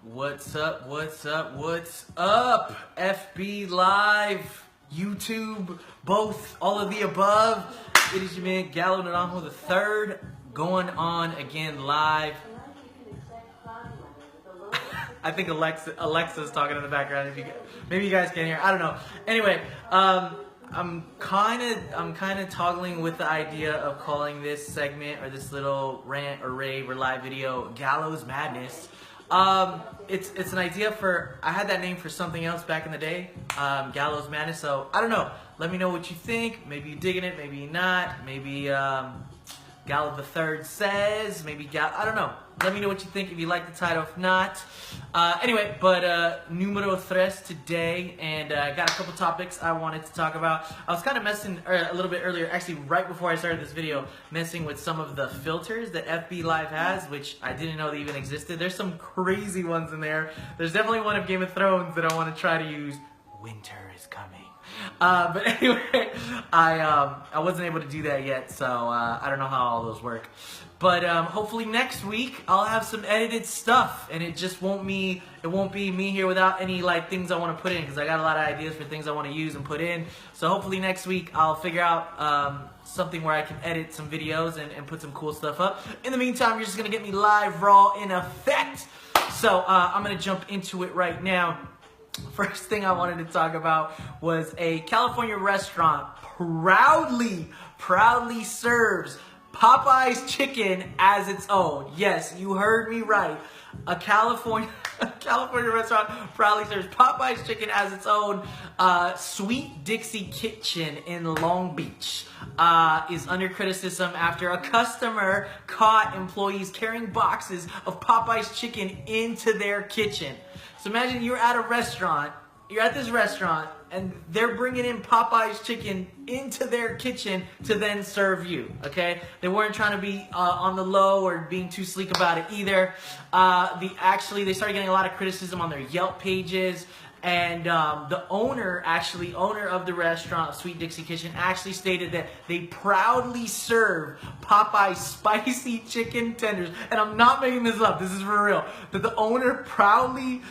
What's up? What's up? What's up? FB Live, YouTube, both, all of the above. It is your man Galo Naranjo the third, going on again live. I think Alexa's talking in the background. Maybe you guys can't hear. I don't know. Anyway, I'm kind of toggling with the idea of calling this segment or this little rant or rave or live video Gallo's Madness. It's an idea for, I had that name for something else back in the day, Gallo's Madness. So I don't know. Let me know what you think. Maybe you're digging it. Maybe you're not. Maybe Galo the third says. Maybe I don't know. Let me know what you think if you like the title. If not, anyway. But numero tres today, and got a couple topics I wanted to talk about. I was kind of messing a little bit earlier, actually right before I started this video, messing with some of the filters that FB Live has, which I didn't know they even existed. There's some crazy ones in there. There's definitely one of Game of Thrones that I want to try to use. Winter is coming. But anyway, I wasn't able to do that yet, so I don't know how all those work. But hopefully next week I'll have some edited stuff, and it just won't be me here without any like things I want to put in, because I got a lot of ideas for things I want to use and put in. So hopefully next week I'll figure out something where I can edit some videos and put some cool stuff up. In the meantime, you're just gonna get me live, raw, in effect. So I'm gonna jump into it right now. First thing I wanted to talk about was a California restaurant proudly serves Popeyes chicken as its own. Yes, you heard me right. A California restaurant proudly serves Popeyes chicken as its own. Sweet Dixie Kitchen in Long Beach is under criticism after a customer caught employees carrying boxes of Popeyes chicken into their kitchen. So imagine you're at a restaurant, you're at this restaurant, and they're bringing in Popeyes chicken into their kitchen to then serve you, okay? They weren't trying to be on the low or being too sleek about it either. They started getting a lot of criticism on their Yelp pages. And the owner of the restaurant, Sweet Dixie Kitchen, actually stated that they proudly serve Popeyes spicy chicken tenders. And I'm not making this up, this is for real. That the owner proudly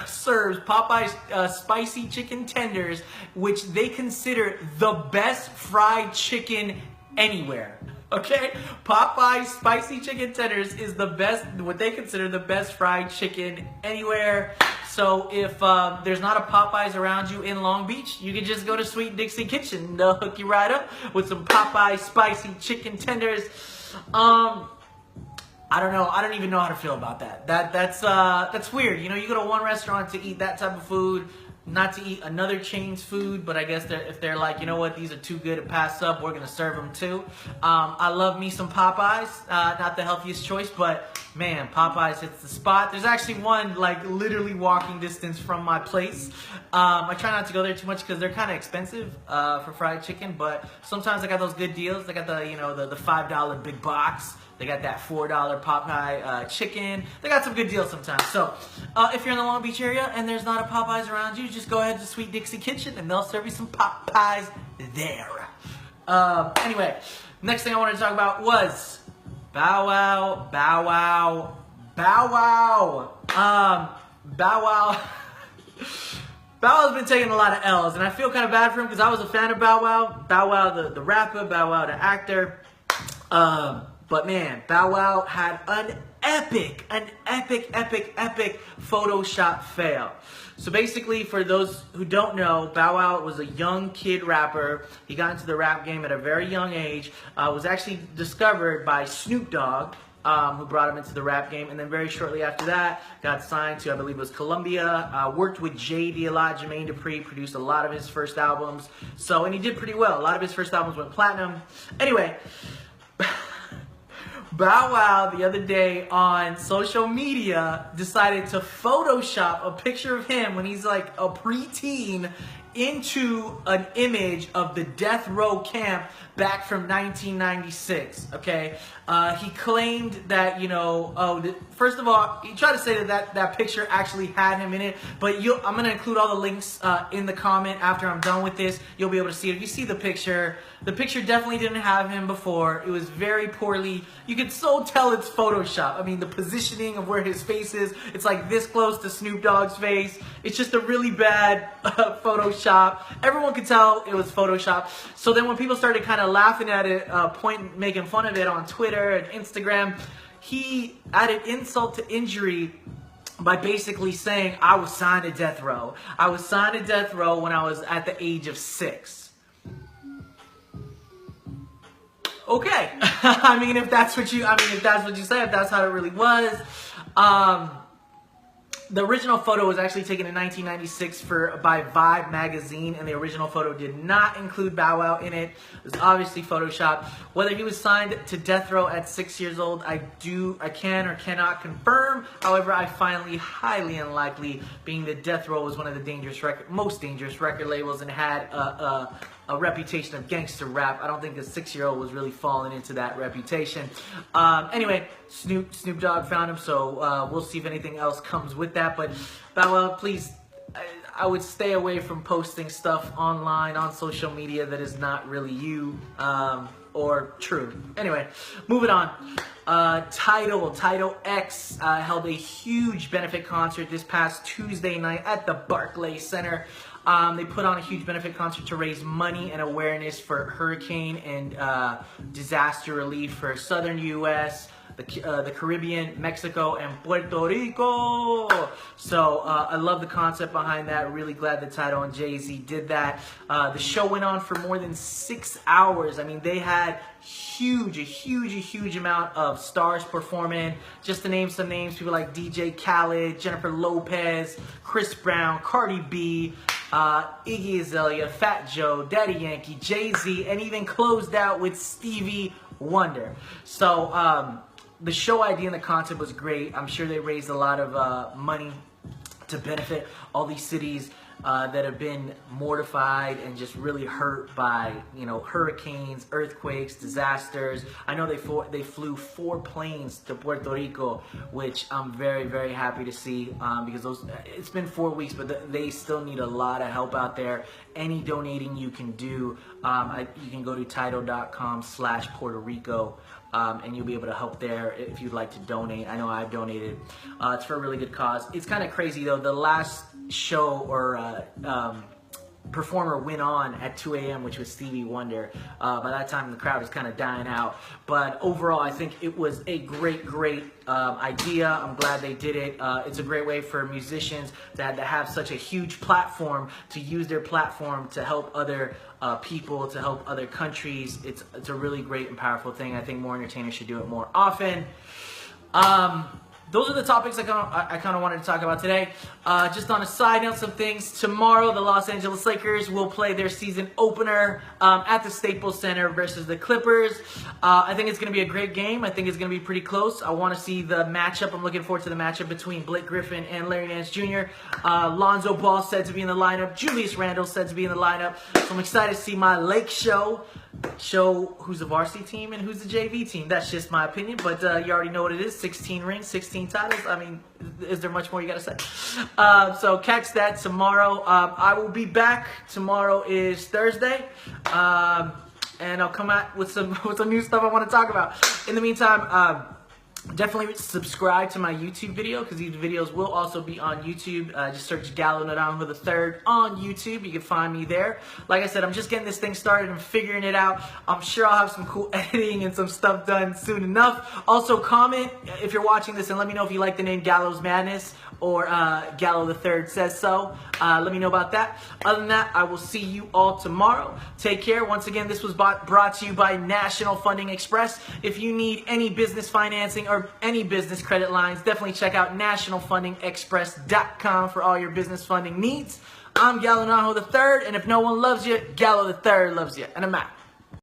serves Popeyes spicy chicken tenders, which they consider the best fried chicken anywhere. Okay? Popeyes spicy chicken tenders is the best, what they consider the best fried chicken anywhere. So if there's not a Popeyes around you in Long Beach, you can just go to Sweet Dixie Kitchen. They'll hook you right up with some Popeyes spicy chicken tenders. I don't know. I don't even know how to feel about that. That's weird. You know, you go to one restaurant to eat that type of food, not to eat another chain's food, but I guess if they're like, you know what, these are too good to pass up, we're gonna serve them too. I love me some Popeyes, not the healthiest choice, but man, Popeyes hits the spot. There's actually one like literally walking distance from my place. I try not to go there too much because they're kind of expensive for fried chicken, but sometimes I got those good deals. They got the $5 big box. They got that $4 Popeye chicken. They got some good deals sometimes. So if you're in the Long Beach area and there's not a Popeyes around you, just go ahead to Sweet Dixie Kitchen and they'll serve you some Popeyes there. Anyway, next thing I wanted to talk about was Bow Wow. Bow Wow's been taking a lot of L's, and I feel kind of bad for him because I was a fan of Bow Wow. Bow Wow the rapper, Bow Wow the actor. But man, Bow Wow had an epic Photoshop fail. So basically, for those who don't know, Bow Wow was a young kid rapper. He got into the rap game at a very young age. Was actually discovered by Snoop Dogg, who brought him into the rap game. And then very shortly after that, got signed to, I believe it was Columbia. Worked with JD a lot, Jermaine Dupri, produced a lot of his first albums. And he did pretty well. A lot of his first albums went platinum. Anyway, Bow Wow the other day on social media decided to Photoshop a picture of him when he's like a preteen into an image of the death row camp back from 1996, okay? He claimed that, first of all, he tried to say that picture actually had him in it, but I'm going to include all the links in the comment after I'm done with this. You'll be able to see it. If you see the picture definitely didn't have him before. It was very poorly, you could so tell it's Photoshop. I mean, the positioning of where his face is, it's like this close to Snoop Dogg's face. It's just a really bad Photoshop. Everyone could tell it was Photoshop. So then when people started kind of laughing at it, making fun of it on Twitter and Instagram, he added insult to injury by basically saying, I was signed to death row. I was signed to death row when I was at the age of 6. Okay. I mean, if that's what you say, if that's how it really was. The original photo was actually taken in 1996 by Vibe magazine, and the original photo did not include Bow Wow in it. It was obviously Photoshopped. Whether he was signed to death row at 6 years old, I can or cannot confirm. However, I find highly unlikely, being that death row was one of the most dangerous record labels and had a reputation of gangster rap. I don't think a 6-year-old was really falling into that reputation. Anyway, Snoop Dogg found him, so we'll see if anything else comes with that. But Bow Wow, please, I would stay away from posting stuff online, on social media that is not really you or true. Anyway, moving on. Tidal X held a huge benefit concert this past Tuesday night at the Barclays Center. They put on a huge benefit concert to raise money and awareness for hurricane and disaster relief for southern U.S., the Caribbean, Mexico, and Puerto Rico. So I love the concept behind that. Really glad that Tidal and Jay-Z did that. The show went on for more than 6 hours. I mean, they had a huge amount of stars performing. Just to name some names, people like DJ Khaled, Jennifer Lopez, Chris Brown, Cardi B, Iggy Azalea, Fat Joe, Daddy Yankee, Jay-Z, and even closed out with Stevie Wonder. So the show idea and the concept was great. I'm sure they raised a lot of money to benefit all these cities that have been mortified and just really hurt by, hurricanes, earthquakes, disasters. I know they flew 4 planes to Puerto Rico, which I'm very happy to see because it's been 4 weeks, but they still need a lot of help out there. Any donating you can do, you can go to tidal.com/Puerto Rico. And you'll be able to help there if you'd like to donate. I know I've donated. It's for a really good cause. It's kind of crazy though. The last show or performer went on at 2 a.m., which was Stevie Wonder. By that time, the crowd was kind of dying out. But overall, I think it was a great idea. I'm glad they did it. It's a great way for musicians to have such a huge platform, to use their platform to help other people, to help other countries. It's a really great and powerful thing. I think more entertainers should do it more often. Those are the topics I kind of wanted to talk about today. Just on a side note, some things. Tomorrow, the Los Angeles Lakers will play their season opener at the Staples Center versus the Clippers. I think it's going to be a great game. I think it's going to be pretty close. I want to see the matchup. I'm looking forward to the matchup between Blake Griffin and Larry Nance Jr. Lonzo Ball said to be in the lineup. Julius Randle said to be in the lineup. So I'm excited to see my Lake show who's the varsity team and who's the JV team. That's just my opinion, but you already know what it is. 16 rings, 16 titles. I mean, is there much more you gotta say? So catch that tomorrow. I will be back. Tomorrow is Thursday, and I'll come out with some new stuff I want to talk about. In the meantime, definitely subscribe to my YouTube video because these videos will also be on YouTube. Just search Galo Naranjo III on YouTube. You can find me there. Like I said, I'm just getting this thing started and figuring it out. I'm sure I'll have some cool editing and some stuff done soon enough. Also, comment if you're watching this and let me know if you like the name Gallo's Madness or Galo III Says So. Let me know about that. Other than that, I will see you all tomorrow. Take care. Once again, this was brought to you by National Funding Express. If you need any business financing or any business credit lines, definitely check out nationalfundingexpress.com for all your business funding needs. I'm Galo Naranjo III, and if no one loves you, Galo III loves you. And I'm out.